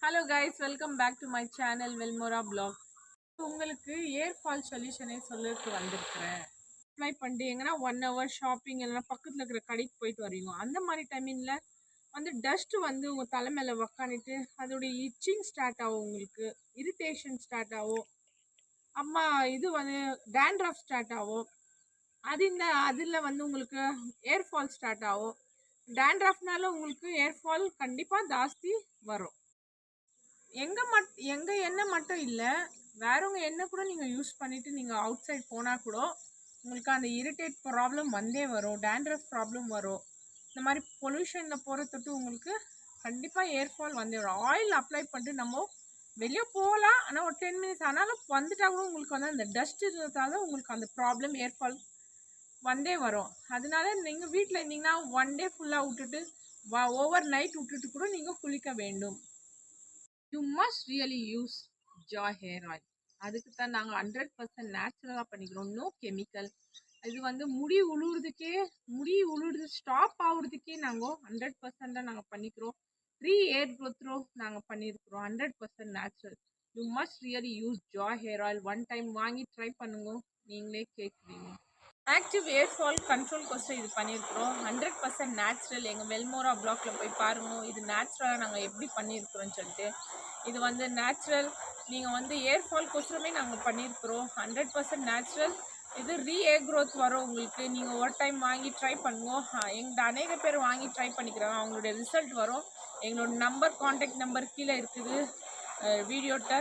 Hello guys, welcome back to my channel Velmora blog. உங்களுக்கு ஏர் fall சொல்யூஷனே சொல்லிட்டு வந்திருக்கிறேன். Apply பண்ணிட்டு எங்கன்னா 1 hour ஷாப்பிங் இல்லைன்னா பக்கத்தில் இருக்கிற கடைக்கு போயிட்டு வரீங்க. அந்த மாதிரி டைமிங்கில் வந்து டஸ்ட் வந்து உங்கள் தலை மேலே உக்காந்துட்டு அதோடைய இச்சிங் ஸ்டார்ட் ஆகும், உங்களுக்கு இரிட்டேஷன் ஸ்டார்ட் ஆகும், அம்மா இது வந்து டேண்ட்ரஃப் ஸ்டார்ட் ஆகும். அதில் வந்து உங்களுக்கு ஏர் ஃபால் ஸ்டார்ட் ஆகும். டேண்ட்ரஃப்னால உங்களுக்கு ஏர் ஃபால் கண்டிப்பாக ஜாஸ்தி வரும். எங்கள் எண்ணெய் மட்டும் இல்லை, வேறவங்க எண்ணெய் கூட நீங்கள் யூஸ் பண்ணிவிட்டு நீங்கள் அவுட் சைட் போனால் கூட உங்களுக்கு அந்த இரிட்டேட் ப்ராப்ளம் வந்தே வரும், டேண்ட்ரஃப் ப்ராப்ளம் வரும். இந்த மாதிரி பொல்யூஷனில் போகிற தொட்டு உங்களுக்கு கண்டிப்பாக ஏர்ஃபால் வந்தே வரும். ஆயில் அப்ளை பண்ணிட்டு நம்ம வெளியே போகலாம், ஆனால் ஒரு 10 minutes ஆனாலும் வந்துட்டா கூட உங்களுக்கு வந்து அந்த டஸ்ட் இருக்கிறதால உங்களுக்கு அந்த ப்ராப்ளம் ஏர்ஃபால் வந்தே வரும். அதனால நீங்கள் வீட்டில் இருந்தீங்கன்னா 1 day ஃபுல்லாக விட்டுட்டு ஓவர் நைட் விட்டுட்டு கூட நீங்கள் குளிக்க வேண்டும். You must really use Joy hair oil. அதுக்கு தான் நாங்கள் 100% நேச்சுரலாக பண்ணிக்கிறோம், நோ கெமிக்கல். இது வந்து முடி உழுவுறது ஸ்டாப் ஆகுறதுக்கே நாங்கள் 100% தான் நாங்கள் பண்ணிக்கிறோம். ஏர் க்ரோத்ரோ நாங்கள் பண்ணியிருக்கிறோம், 100% natural. You must really use Joy hair oil. One time வாங்கி ட்ரை பண்ணுங்க, நீங்களே கேட்குறீங்க. ஆக்டிவ் ஏர் ஃபால் கண்ட்ரோல் கோசம் இது பண்ணியிருக்கிறோம், 100% நேச்சுரல். எங்கள் வெல்மோரா பிளாக்ல போய் பாருங்க, இது நேச்சுரலாக நாங்கள் எப்படி பண்ணியிருக்கிறோன்னு சொல்லிட்டு. இது வந்து நேச்சுரல், நீங்கள் வந்து ஏர் ஃபால் கோசமே நாங்கள் பண்ணியிருக்கிறோம், 100% நேச்சுரல். இது ஏர் க்ரோத் வரும் உங்களுக்கு. நீங்கள் ஒரு டைம் வாங்கி ட்ரை பண்ணுங்க. எங்கள்கிட்ட அநேக பேர் வாங்கி ட்ரை பண்ணிக்கிறாங்க, அவங்களுடைய ரிசல்ட் வரும். எங்களோட கான்டாக்ட் நம்பர் கீழே இருக்குது வீடியோட்ட.